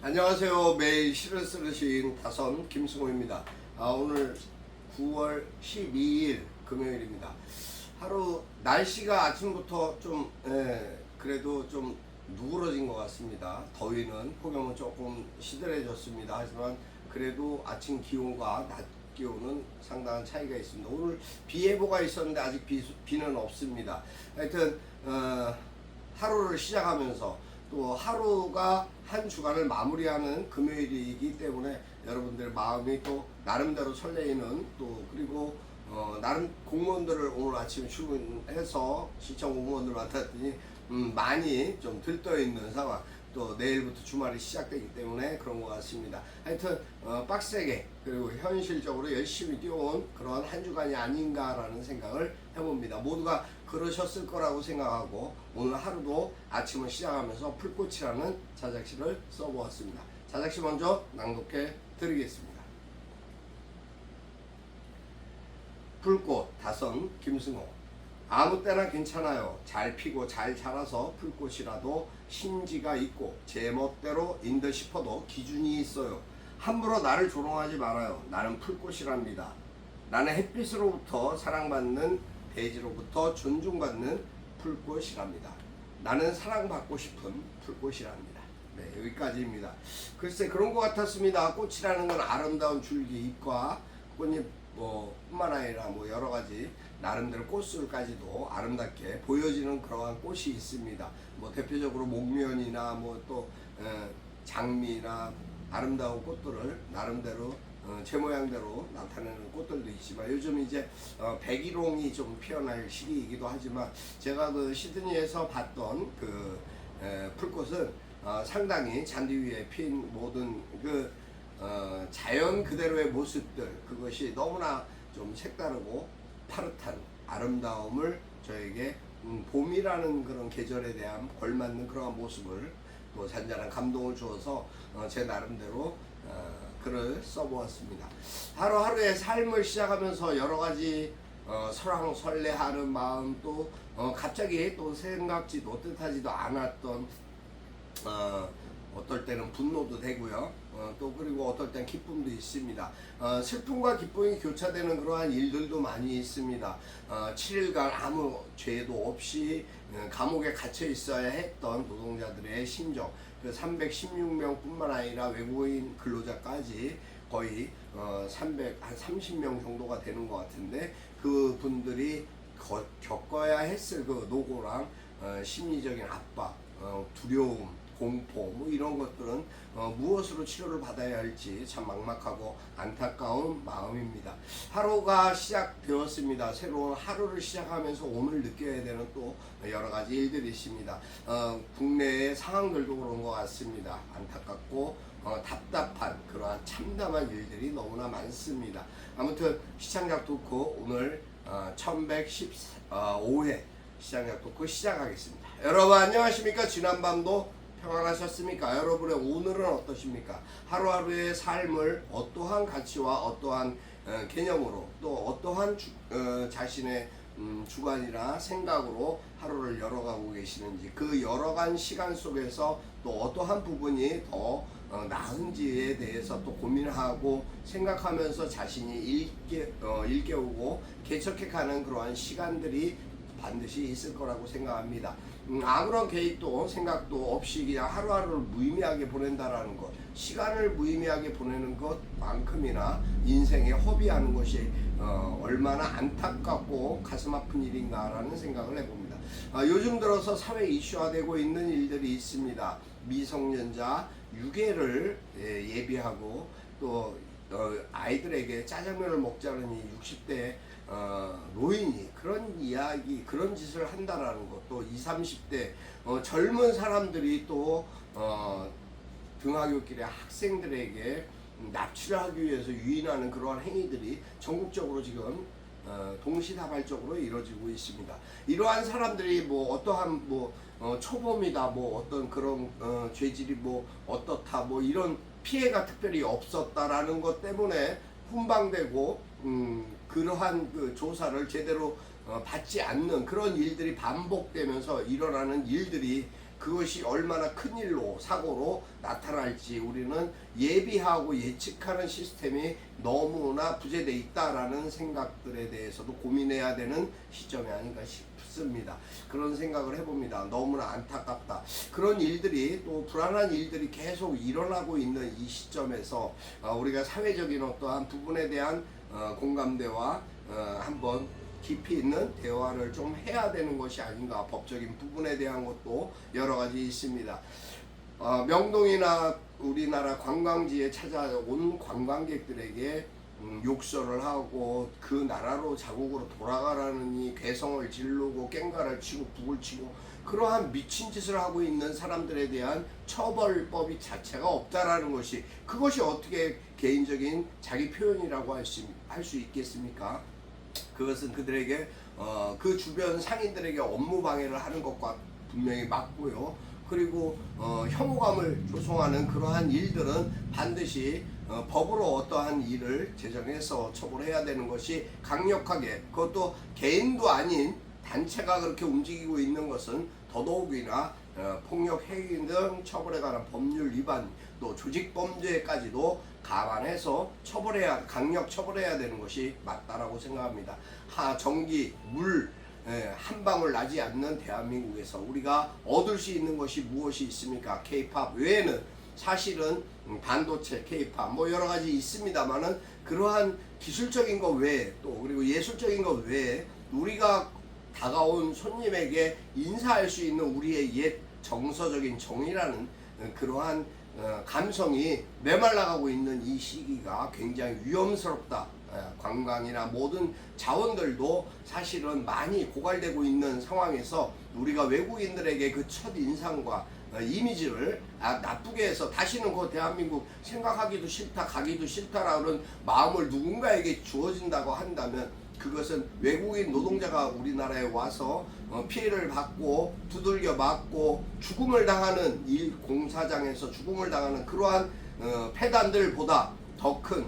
안녕하세요. 매일 시를 쓰르신 다선 김승호입니다. 오늘 9월 12일 금요일입니다. 하루 날씨가 아침부터 좀 그래도 좀 누그러진 것 같습니다. 더위는 폭염은 조금 시들해졌습니다. 하지만 그래도 아침 기온과 낮 기온은 상당한 차이가 있습니다. 오늘 비 예보가 있었는데 아직 비는 없습니다. 하여튼 하루를 시작하면서 또 하루가 한 주간을 마무리하는 금요일이기 때문에 여러분들의 마음이 또 나름대로 설레이는 또 그리고 나름 공무원들을 오늘 아침에 출근해서 시청 공무원들 맡았더니 많이 좀 들떠 있는 상황. 또 내일부터 주말이 시작되기 때문에 그런 것 같습니다. 하여튼 빡세게 그리고 현실적으로 열심히 뛰어온 그런 한 주간이 아닌가라는 생각을 해봅니다. 모두가 그러셨을 거라고 생각하고 오늘 하루도 아침을 시작하면서 풀꽃이라는 자작시를 써보았습니다. 자작시 먼저 낭독해 드리겠습니다. 풀꽃 다선 김승호. 아무 때나 괜찮아요. 잘 피고 잘 자라서 풀꽃이라도 심지가 있고 제 멋대로 인듯 싶어도 기준이 있어요. 함부로 나를 조롱하지 말아요. 나는 풀꽃이랍니다. 나는 햇빛으로부터 사랑받는 대지로부터 존중받는 풀꽃이랍니다. 나는 사랑받고 싶은 풀꽃이랍니다. 네, 여기까지입니다. 글쎄 그런 것 같았습니다. 꽃이라는 건 아름다운 줄기 잎과 꽃잎 뿐만 아니라 여러 가지 나름대로 꽃술까지도 아름답게 보여지는 그러한 꽃이 있습니다. 대표적으로 목련이나 또 장미나 아름다운 꽃들을 나름대로 제 모양대로 나타내는 꽃들도 있지만 요즘 이제 백일홍이 좀 피어날 시기이기도 하지만 제가 그 시드니에서 봤던 그 풀꽃은 상당히 잔디 위에 핀 모든 그 자연 그대로의 모습들 그것이 너무나 좀 색다르고 파릇한 아름다움을 저에게 봄이라는 그런 계절에 대한 걸맞는 그런 모습을 또 잔잔한 감동을 주어서 제 나름대로 글을 써보았습니다. 하루하루의 삶을 시작하면서 여러가지 설왕설래하는 마음 또 갑자기 또 생각지도 뜻하지도 않았던 어떨 때는 분노도 되고요. 또 그리고 어떨 땐 기쁨도 있습니다. 슬픔과 기쁨이 교차되는 그러한 일들도 많이 있습니다. 7일간 아무 죄도 없이 감옥에 gat혀 있어야 했던 노동자들의 심정, 그 316명 뿐만 아니라 외국인 근로자까지 거의 한 30명 정도가 되는 것 같은데 그 분들이 겪어야 했을 그 노고랑 심리적인 압박, 두려움, 공포 이런 것들은 무엇으로 치료를 받아야 할지 참 막막하고 안타까운 마음입니다. 하루가 시작되었습니다. 새로운 하루를 시작하면서 오늘 느껴야 되는 또 여러 가지 일들이 있습니다. 국내의 상황들도 그런 것 같습니다. 안타깝고 답답한 그러한 참담한 일들이 너무나 많습니다. 아무튼 시창작 토크 오늘 1115회 시창작 토크 시작하겠습니다. 여러분 안녕하십니까? 지난밤도 평안하셨습니까? 여러분의 오늘은 어떠십니까? 하루하루의 삶을 어떠한 가치와 어떠한 개념으로 또 어떠한 자신의 주관이나 생각으로 하루를 열어가고 계시는지 그 열어간 시간 속에서 또 어떠한 부분이 더 나은지에 대해서 또 고민하고 생각하면서 자신이 일깨우고 개척해가는 그러한 시간들이 반드시 있을 거라고 생각합니다. 아무런 계획도 생각도 없이 그냥 하루하루를 무의미하게 보낸다라는 것, 시간을 무의미하게 보내는 것만큼이나 인생에 허비하는 것이 얼마나 안타깝고 가슴 아픈 일인가라는 생각을 해봅니다. 요즘 들어서 사회 이슈화되고 있는 일들이 있습니다. 미성년자 유괴를 예비하고 또 아이들에게 짜장면을 먹자는 60대 노인이 그런 이야기 그런 짓을 한다라는 것, 또 20, 30대 젊은 사람들이 또 등하굣길에 학생들에게 납치를 하기 위해서 유인하는 그러한 행위들이 전국적으로 지금 동시다발적으로 이루어지고 있습니다. 이러한 사람들이 어떠한 초범이다 어떤 그런 죄질이 어떻다 이런 피해가 특별히 없었다라는 것 때문에 훈방되고 그러한 그 조사를 제대로 받지 않는 그런 일들이 반복되면서 일어나는 일들이 그것이 얼마나 큰 일로 사고로 나타날지 우리는 예비하고 예측하는 시스템이 너무나 부재되어 있다라는 생각들에 대해서도 고민해야 되는 시점이 아닌가 싶습니다. 그런 생각을 해봅니다. 너무나 안타깝다. 그런 일들이 또 불안한 일들이 계속 일어나고 있는 이 시점에서 우리가 사회적인 어떠한 부분에 대한 공감대와 한번 깊이 있는 대화를 좀 해야 되는 것이 아닌가. 법적인 부분에 대한 것도 여러 가지 있습니다. 명동이나 우리나라 관광지에 찾아온 관광객들에게 욕설을 하고 그 나라로 자국으로 돌아가라는 이 괴성을 지르고 깽가를 치고 북을 치고 그러한 미친 짓을 하고 있는 사람들에 대한 처벌법이 자체가 없다라는 것이, 그것이 어떻게 개인적인 자기 표현이라고 할 수 있겠습니까? 그것은 그들에게 그 주변 상인들에게 업무 방해를 하는 것과 분명히 맞고요. 그리고 혐오감을 조성하는 그러한 일들은 반드시 법으로 어떠한 일을 제정해서 처벌해야 되는 것이 강력하게, 그것도 개인도 아닌 단체가 그렇게 움직이고 있는 것은 더더욱이나 폭력 행위 등 처벌에 관한 법률 위반, 또 조직범죄까지도 감안해서 강력 처벌해야 되는 것이 맞다라고 생각합니다. 전기, 물 한 방울 나지 않는 대한민국에서 우리가 얻을 수 있는 것이 무엇이 있습니까? K-팝 외에는 사실은 반도체, K-팝 뭐 여러 가지 있습니다만은 그러한 기술적인 것 외에 또 그리고 예술적인 것 외에 우리가 다가온 손님에게 인사할 수 있는 우리의 옛 정서적인 정이라는 그러한 감성이 메말라가고 있는 이 시기가 굉장히 위험스럽다. 관광이나 모든 자원들도 사실은 많이 고갈되고 있는 상황에서 우리가 외국인들에게 그 첫 인상과 이미지를 나쁘게 해서 다시는 그 대한민국 생각하기도 싫다, 가기도 싫다라는 마음을 누군가에게 주어진다고 한다면 그것은 외국인 노동자가 우리나라에 와서 피해를 받고 두들겨 맞고 죽음을 당하는 공사장에서 죽음을 당하는 그러한 폐단들보다 더 큰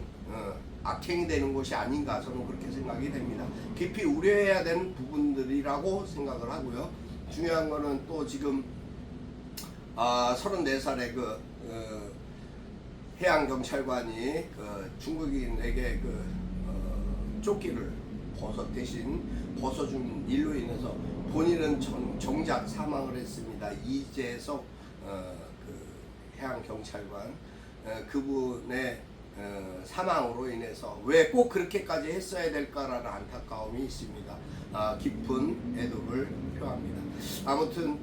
악행이 되는 것이 아닌가, 저는 그렇게 생각이 됩니다. 깊이 우려해야 되는 부분들이라고 생각을 하고요. 중요한 거는 또 지금 34살의 해양경찰관이 중국인에게 조끼를 대신 벗어준 일로 인해서 본인은 정작 사망을 했습니다. 이재석 해양경찰관 그분의 사망으로 인해서 왜 꼭 그렇게까지 했어야 될까라는 안타까움이 있습니다. 깊은 애도를 표합니다. 아무튼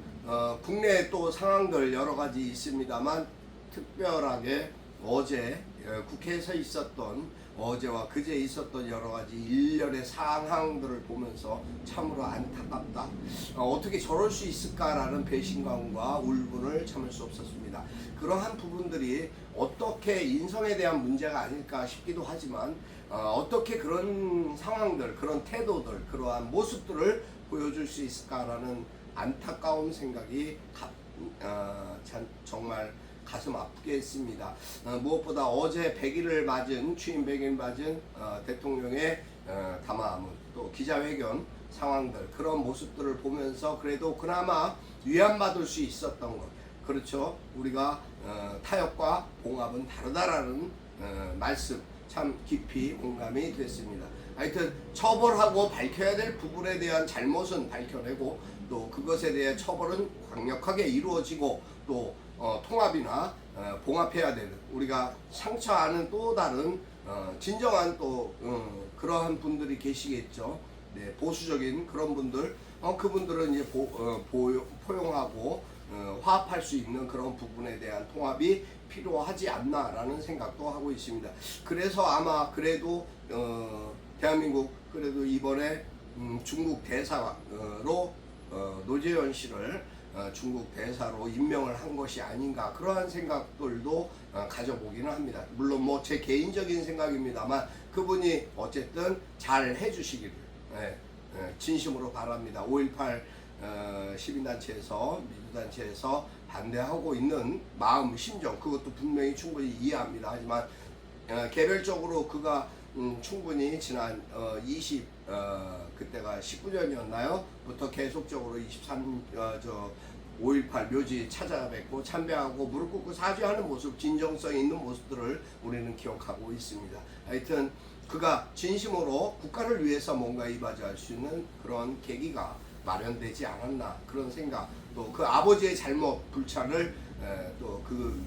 국내에 또 상황들 여러 가지 있습니다만 특별하게 어제 국회에서 있었던 어제와 그제 있었던 여러 가지 일련의 상황들을 보면서 참으로 안타깝다. 어떻게 저럴 수 있을까라는 배신감과 울분을 참을 수 없었습니다. 그러한 부분들이 어떻게 인성에 대한 문제가 아닐까 싶기도 하지만 어떻게 그런 상황들, 그런 태도들, 그러한 모습들을 보여줄 수 있을까라는 안타까운 생각이 정말 가슴 아프게 했습니다. 무엇보다 어제 100일을 맞은 취임 100일 맞은 대통령의 담화문, 또 기자회견 상황들, 그런 모습들을 보면서 그래도 그나마 위안받을 수 있었던 것, 그렇죠. 우리가 타협과 봉합은 다르다라는 말씀 참 깊이 공감이 됐습니다. 하여튼 처벌하고 밝혀야 될 부분에 대한 잘못은 밝혀내고 또 그것에 대해 처벌은 강력하게 이루어지고 또 통합이나 봉합해야 되는, 우리가 상처하는 또 다른 진정한 또 그러한 분들이 계시겠죠. 네, 보수적인 그런 분들, 그분들은 이제 포용하고 화합할 수 있는 그런 부분에 대한 통합이 필요하지 않나라는 생각도 하고 있습니다. 그래서 아마 그래도 대한민국 그래도 이번에 중국 대사로 노재현 씨를 중국 대사로 임명을 한 것이 아닌가, 그러한 생각들도 가져보기는 합니다. 물론 뭐 제 개인적인 생각입니다만 그분이 어쨌든 잘 해주시기를 진심으로 바랍니다. 5.18 시민단체에서 민주단체에서 반대하고 있는 마음, 심정, 그것도 분명히 충분히 이해합니다. 하지만 개별적으로 그가 충분히 지난 그때가 19년이었나요? 부터 계속적으로 5.18 묘지 찾아뵙고 참배하고 무릎 꿇고 사죄하는 모습, 진정성 있는 모습들을 우리는 기억하고 있습니다. 하여튼 그가 진심으로 국가를 위해서 뭔가 이바지할 수 있는 그런 계기가 마련되지 않았나 그런 생각, 또 그 아버지의 잘못 불찰을 또 그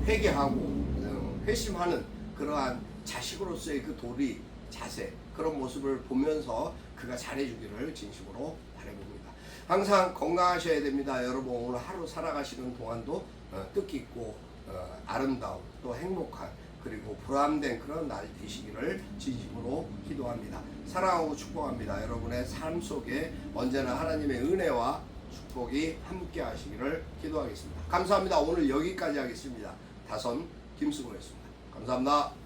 회개하고 회심하는 그러한 자식으로서의 그 도리 자세, 그런 모습을 보면서 그가 잘해주기를 진심으로 바라봅니다. 항상 건강하셔야 됩니다. 여러분 오늘 하루 살아가시는 동안도 뜻깊고 아름다운 또 행복한 그리고 보람된 그런 날 되시기를 진심으로 기도합니다. 사랑하고 축복합니다. 여러분의 삶 속에 언제나 하나님의 은혜와 축복이 함께 하시기를 기도하겠습니다. 감사합니다. 오늘 여기까지 하겠습니다. 다선 김승호였습니다. 감사합니다.